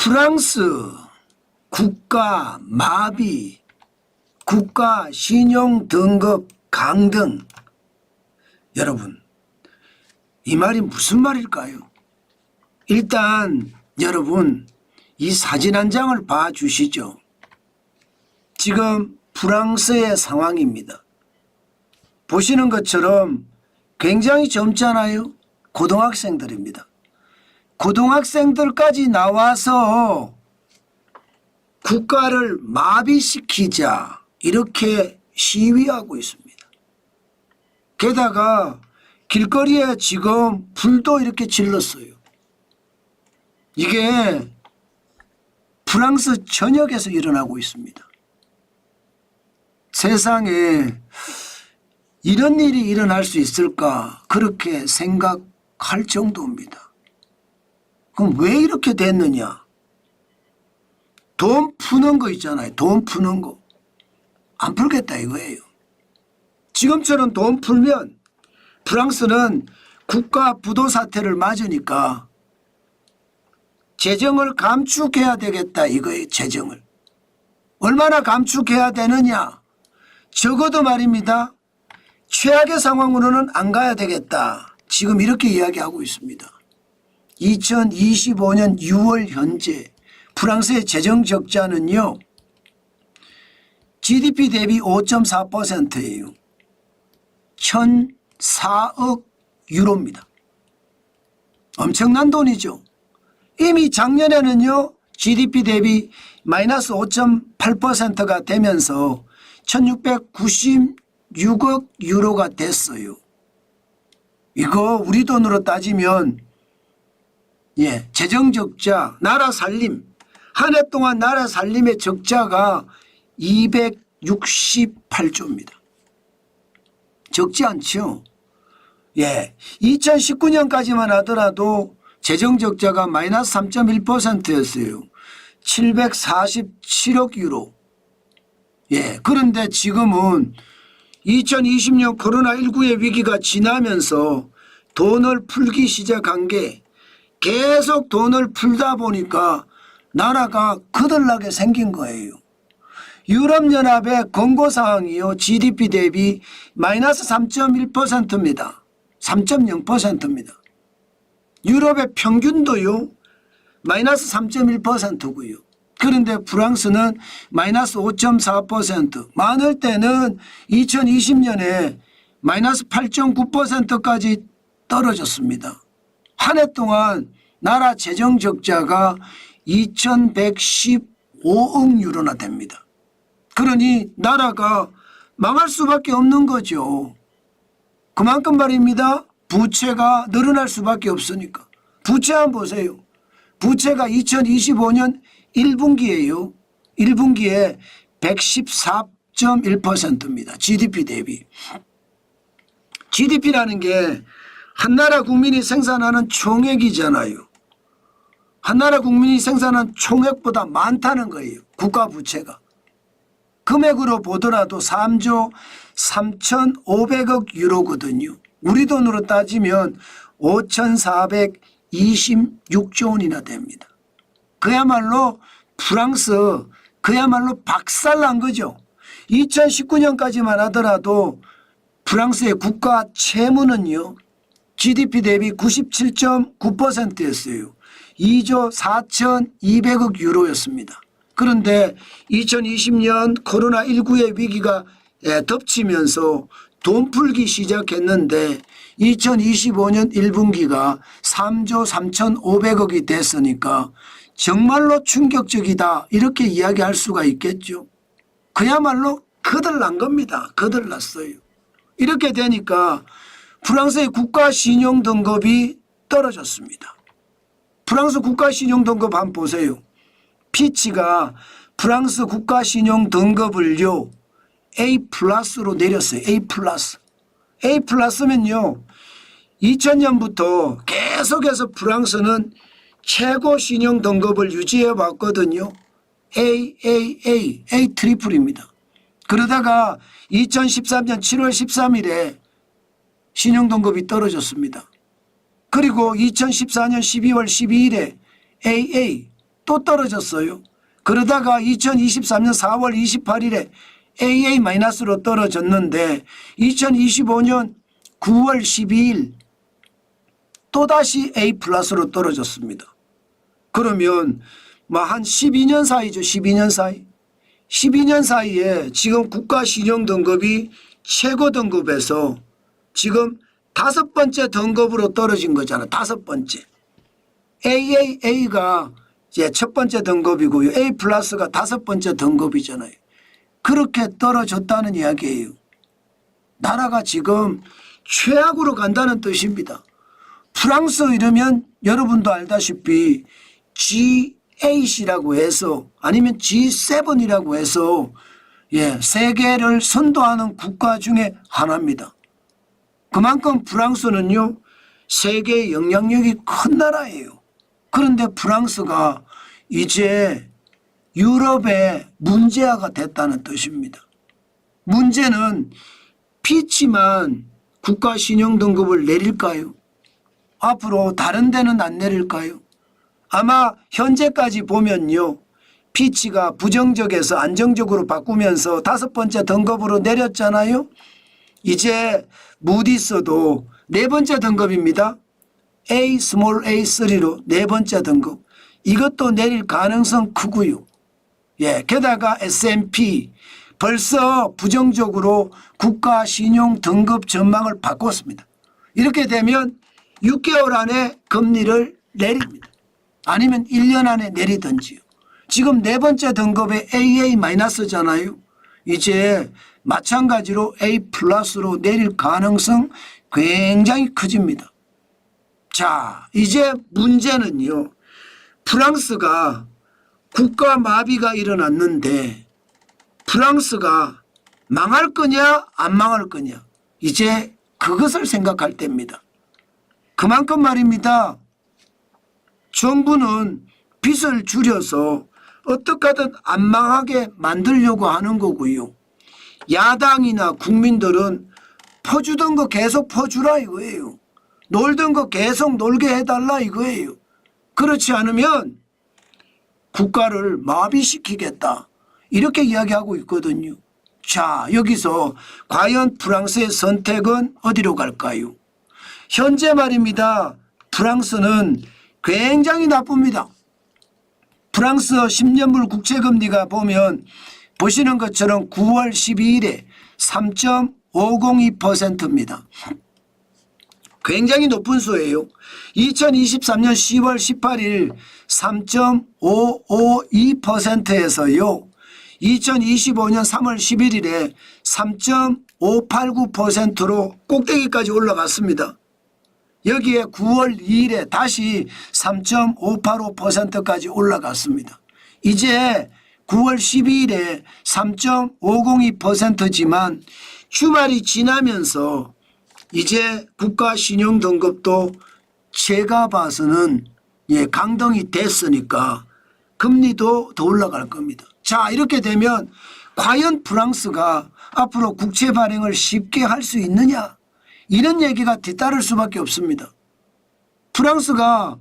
프랑스 국가 마비, 국가 신용 등급 강등. 여러분, 이 말이 무슨 말일까요? 일단 여러분 이 사진 한 장을 봐 주시죠. 지금 프랑스의 상황입니다. 보시는 것처럼 굉장히 젊잖아요. 고등학생들입니다. 고등학생들까지 나와서 국가를 마비시키자 이렇게 시위하고 있습니다. 게다가 길거리에 지금 불도 이렇게 질렀어요. 이게 프랑스 전역에서 일어나고 있습니다. 세상에 이런 일이 일어날 수 있을까 그렇게 생각할 정도입니다. 그럼 왜 이렇게 됐느냐? 돈 푸는 거 있잖아요. 돈 푸는 거. 안 풀겠다 이거예요. 지금처럼 돈 풀면 프랑스는 국가 부도 사태를 맞으니까 재정을 감축해야 되겠다 이거예요. 재정을. 얼마나 감축해야 되느냐? 적어도 말입니다. 최악의 상황으로는 안 가야 되겠다. 지금 이렇게 이야기하고 있습니다. 2025년 6월 현재 프랑스의 재정 적자는요. GDP 대비 5.4%예요. 1,004억 유로입니다. 엄청난 돈이죠. 이미 작년에는요. GDP 대비 마이너스 5.8%가 되면서 1,696억 유로가 됐어요. 이거 우리 돈으로 따지면 재정 적자, 나라 살림, 한 해 동안 나라 살림의 적자가 268조입니다. 적지 않죠. 2019년까지만 하더라도 재정 적자가 마이너스 3.1%였어요. 747억 유로. 그런데 지금은 2020년 코로나19의 위기가 지나면서 돈을 풀기 시작한 게 계속 돈을 풀다 보니까 나라가 거들나게 생긴 거예요. 유럽연합의 권고사항이요. GDP 대비 마이너스 3.1%입니다. 3.0%입니다. 유럽의 평균도요. 마이너스 3.1%고요. 그런데 프랑스는 마이너스 5.4%, 많을 때는 2020년에 마이너스 8.9%까지 떨어졌습니다. 한 해 동안 나라 재정 적자가 2,115억 유로나 됩니다. 그러니 나라가 망할 수밖에 없는 거죠. 그만큼 말입니다. 부채가 늘어날 수밖에 없으니까. 부채 한번 보세요. 부채가 2025년 1분기에요. 1분기에 114.1%입니다. GDP 대비. GDP라는 게 한 나라 국민이 생산하는 총액이잖아요. 한 나라 국민이 생산하는 총액보다 많다는 거예요. 국가 부채가. 금액으로 보더라도 3조 3,500억 유로거든요. 우리 돈으로 따지면 5,426조 원이나 됩니다. 그야말로 프랑스 그야말로 박살난 거죠. 2019년까지만 하더라도 프랑스의 국가 채무는요. GDP 대비 97.9%였어요. 2조 4,200억 유로였습니다. 그런데 2020년 코로나19의 위기가 덮치면서 돈 풀기 시작했는데 2025년 1분기가 3조 3,500억이 됐으니까 정말로 충격적이다 이렇게 이야기할 수가 있겠죠. 그야말로 거들난 겁니다. 거들났어요. 이렇게 되니까 프랑스의 국가 신용 등급이 떨어졌습니다. 프랑스 국가 신용 등급 한번 보세요. 피치가 프랑스 국가 신용 등급을요. A+로 내렸어요. A+. A+면요. 2000년부터 계속해서 프랑스는 최고 신용 등급을 유지해 왔거든요. A 트리플입니다. 그러다가 2013년 7월 13일에 신용 등급이 떨어졌습니다. 그리고 2014년 12월 12일에 AA 또 떨어졌어요. 그러다가 2023년 4월 28일에 AA-로 떨어졌는데 2025년 9월 12일 또다시 A+로 떨어졌습니다. 그러면 뭐 한 12년 사이죠. 12년 사이. 12년 사이에 지금 국가신용등급이 최고 등급에서 지금 5번째 등급으로 떨어진 거잖아. 5번째. AA가 이제 첫 번째 등급이고요. A+가 5번째 등급이잖아요. 그렇게 떨어졌다는 이야기예요. 나라가 지금 최악으로 간다는 뜻입니다. 프랑스 이러면 여러분도 알다시피 G8이라고 해서 아니면 G7이라고 해서 세계를 선도하는 국가 중에 하나입니다. 그만큼 프랑스는요 세계의 영향력이 큰 나라예요. 그런데 프랑스가 이제 유럽의 문제아가 됐다는 뜻입니다. 문제는 피치만 국가신용등급을 내릴까요? 앞으로 다른 데는 안 내릴까요? 아마 현재까지 보면요. 피치가 부정적에서 안정적으로 바꾸면서 5번째 등급으로 내렸잖아요. 이제 무디스도 4번째 등급입니다. A3로 4번째 등급. 이것도 내릴 가능성 크고요. 게다가 S&P 벌써 부정적으로 국가신용등급 전망을 바꿨습니다. 이렇게 되면 6개월 안에 금리를 내립니다. 아니면 1년 안에 내리든지요. 지금 4번째 등급의 AA-잖아요. 이제 마찬가지로 A+로 내릴 가능성 굉장히 커집니다. 자, 이제 문제는요. 프랑스가 국가 마비가 일어났는데 프랑스가 망할 거냐 안 망할 거냐 이제 그것을 생각할 때입니다. 그만큼 말입니다. 정부는 빚을 줄여서 어떻게 하든 안 망하게 만들려고 하는 거고요. 야당이나 국민들은 퍼주던 거 계속 퍼주라 이거예요. 놀던 거 계속 놀게 해달라 이거예요. 그렇지 않으면 국가를 마비시키겠다 이렇게 이야기하고 있거든요. 자, 여기서 과연 프랑스의 선택은 어디로 갈까요? 현재 말입니다. 프랑스는 굉장히 나쁩니다. 프랑스 10년물 국채금리가 보면 보시는 것처럼 9월 12일에 3.502%입니다. 굉장히 높은 수예요. 2023년 10월 18일 3.552%에서요. 2025년 3월 11일에 3.589%로 꼭대기까지 올라갔습니다. 여기에 9월 2일에 다시 3.585%까지 올라갔습니다. 이제 9월 12일에 3.502%지만 주말이 지나면서 이제 국가신용등급도 제가 봐서는 강등이 됐으니까 금리도 더 올라갈 겁니다. 자, 이렇게 되면 과연 프랑스가 앞으로 국채 발행을 쉽게 할 수 있느냐 이런 얘기가 뒤따를 수밖에 없습니다. 프랑스가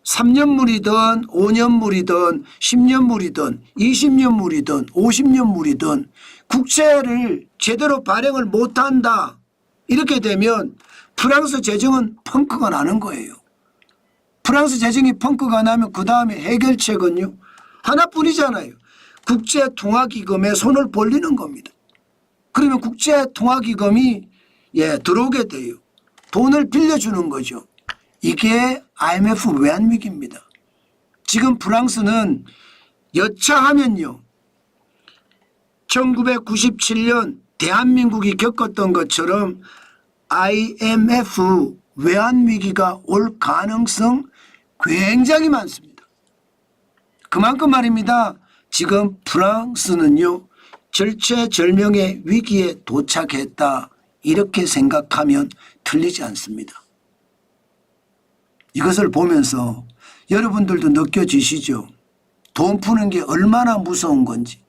3년물이든 5년물이든 10년물이든 20년물이든 50년물이든 국채를 제대로 발행을 못한다 이렇게 되면 프랑스 재정은 펑크가 나는 거예요. 프랑스 재정이 펑크가 나면 그 다음에 해결책은요 하나뿐이잖아요. 국제통화기금에 손을 벌리는 겁니다. 그러면 국제통화기금이 들어오게 돼요. 돈을 빌려주는 거죠. 이게 IMF 외환위기입니다. 지금 프랑스는 여차하면요 1997년 대한민국이 겪었던 것처럼 IMF 외환위기가 올 가능성 굉장히 많습니다. 그만큼 말입니다. 지금 프랑스는요 절체절명의 위기에 도착했다 이렇게 생각하면 틀리지 않습니다. 이것을 보면서 여러분들도 느껴지시죠? 돈 푸는 게 얼마나 무서운 건지.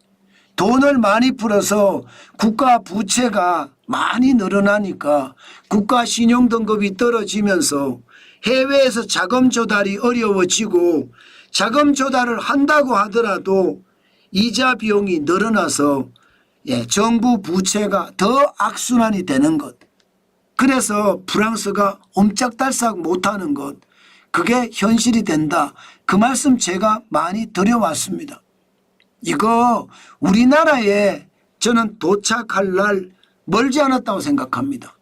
돈을 많이 풀어서 국가 부채가 많이 늘어나니까 국가 신용등급이 떨어지면서 해외에서 자금 조달이 어려워지고 자금 조달을 한다고 하더라도 이자 비용이 늘어나서 정부 부채가 더 악순환이 되는 것. 그래서 프랑스가 옴짝달싹 못하는 것. 그게 현실이 된다. 그 말씀 제가 많이 드려왔습니다. 이거 우리나라에 저는 도착할 날 멀지 않았다고 생각합니다.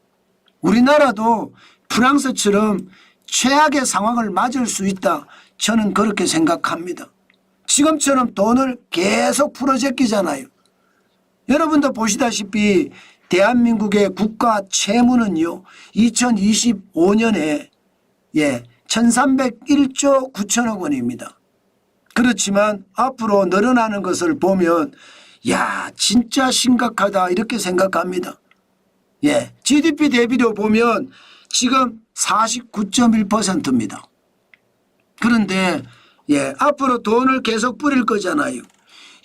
우리나라도 프랑스처럼 최악의 상황을 맞을 수 있다. 저는 그렇게 생각합니다. 지금처럼 돈을 계속 풀어제끼잖아요. 여러분도 보시다시피 대한민국의 국가 채무는요 2025년에 1301조 9천억 원입니다. 그렇지만 앞으로 늘어나는 것을 보면 야 진짜 심각하다 이렇게 생각합니다. GDP 대비로 보면 지금 49.1%입니다. 그런데 앞으로 돈을 계속 뿌릴 거잖아요.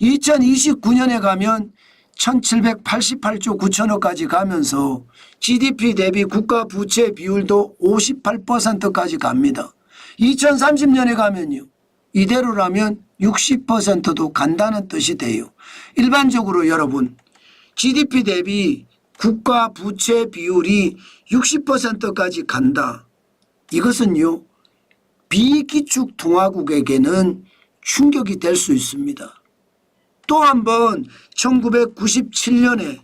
2029년에 가면 1788조 9천억까지 가면서 GDP 대비 국가 부채 비율도 58%까지 갑니다. 2030년에 가면요. 이대로라면 60%도 간다는 뜻이 돼요. 일반적으로 여러분 GDP 대비 국가 부채 비율이 60%까지 간다. 이것은요. 비기축통화국에게는 충격이 될 수 있습니다. 또 한 번 1997년에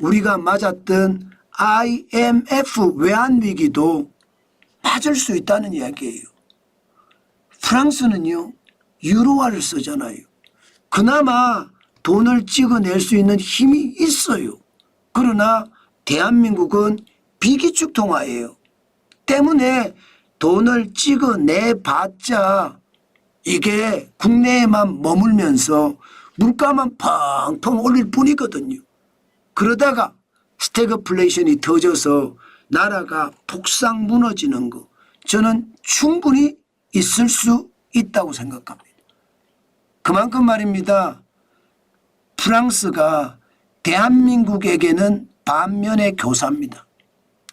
우리가 맞았던 IMF 외환위기도 맞을 수 있다는 이야기예요. 프랑스는요. 유로화를 쓰잖아요. 그나마 돈을 찍어낼 수 있는 힘이 있어요. 그러나 대한민국은 비기축통화예요. 때문에 돈을 찍어내봤자 이게 국내에만 머물면서 물가만 펑펑 올릴 뿐이거든요. 그러다가 스태그플레이션이 터져서 나라가 폭삭 무너지는 거 저는 충분히 있을 수 있다고 생각합니다. 그만큼 말입니다. 프랑스가 대한민국에게는 반면의 교사입니다.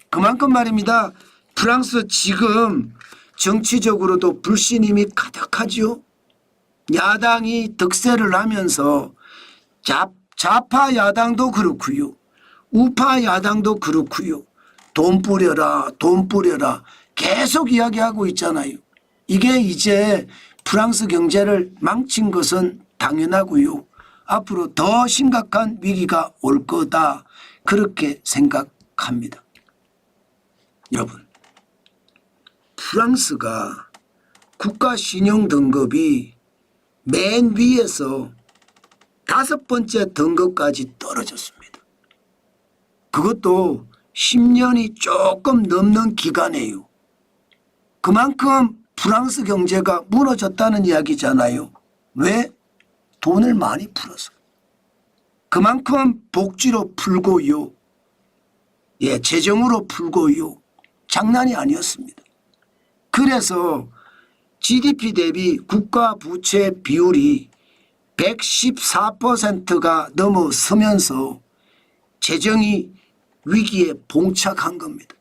그만큼 말입니다. 프랑스 지금 정치적으로도 불신임이 가득하지요. 야당이 득세를 하면서 좌파 야당도 그렇고요. 우파 야당도 그렇고요. 돈 뿌려라 돈 뿌려라 계속 이야기하고 있잖아요. 이게 이제 프랑스 경제를 망친 것은 당연하고요. 앞으로 더 심각한 위기가 올 거다 그렇게 생각합니다. 여러분 프랑스가 국가 신용 등급이 맨 위에서 5번째 등급까지 떨어졌습니다. 그것도 10년이 조금 넘는 기간이에요. 그만큼 프랑스 경제가 무너졌다는 이야기잖아요. 왜? 돈을 많이 풀어서. 그만큼 복지로 풀고요. 재정으로 풀고요. 장난이 아니었습니다. 그래서 GDP 대비 국가 부채 비율이 114%가 넘어서면서 재정이 위기에 봉착한 겁니다.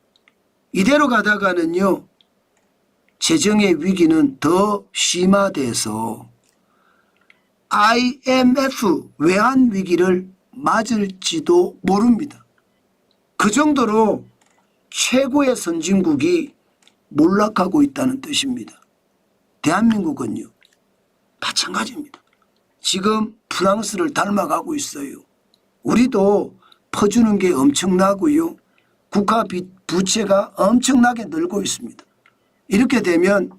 이대로 가다가는요. 재정의 위기는 더 심화돼서 IMF 외환위기를 맞을지도 모릅니다. 그 정도로 최고의 선진국이 몰락하고 있다는 뜻입니다. 대한민국은요. 마찬가지입니다. 지금 프랑스를 닮아가고 있어요. 우리도 퍼주는 게 엄청나고요. 국가 부채가 엄청나게 늘고 있습니다. 이렇게 되면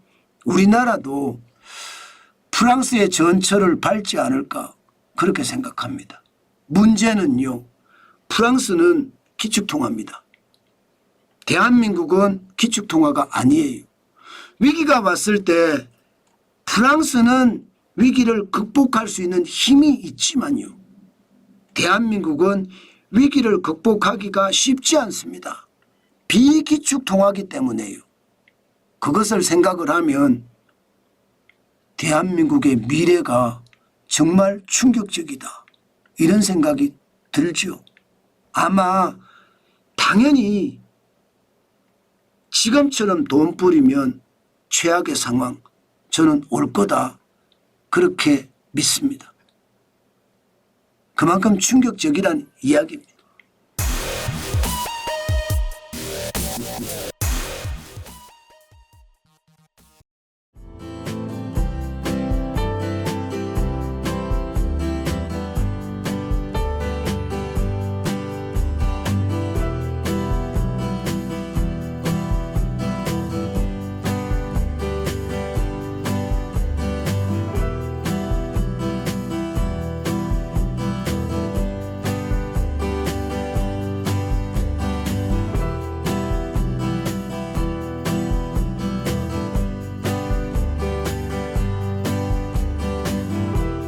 우리나라도 프랑스의 전철을 밟지 않을까 그렇게 생각합니다. 문제는요. 프랑스는 기축통화입니다. 대한민국은 기축통화가 아니에요. 위기가 왔을 때 프랑스는 위기를 극복할 수 있는 힘이 있지만요. 대한민국은 위기를 극복하기가 쉽지 않습니다. 비기축통화이기 때문에요. 그것을 생각을 하면 대한민국의 미래가 정말 충격적이다. 이런 생각이 들죠. 아마 당연히 지금처럼 돈 뿌리면 최악의 상황 저는 올 거다. 그렇게 믿습니다. 그만큼 충격적이란 이야기입니다.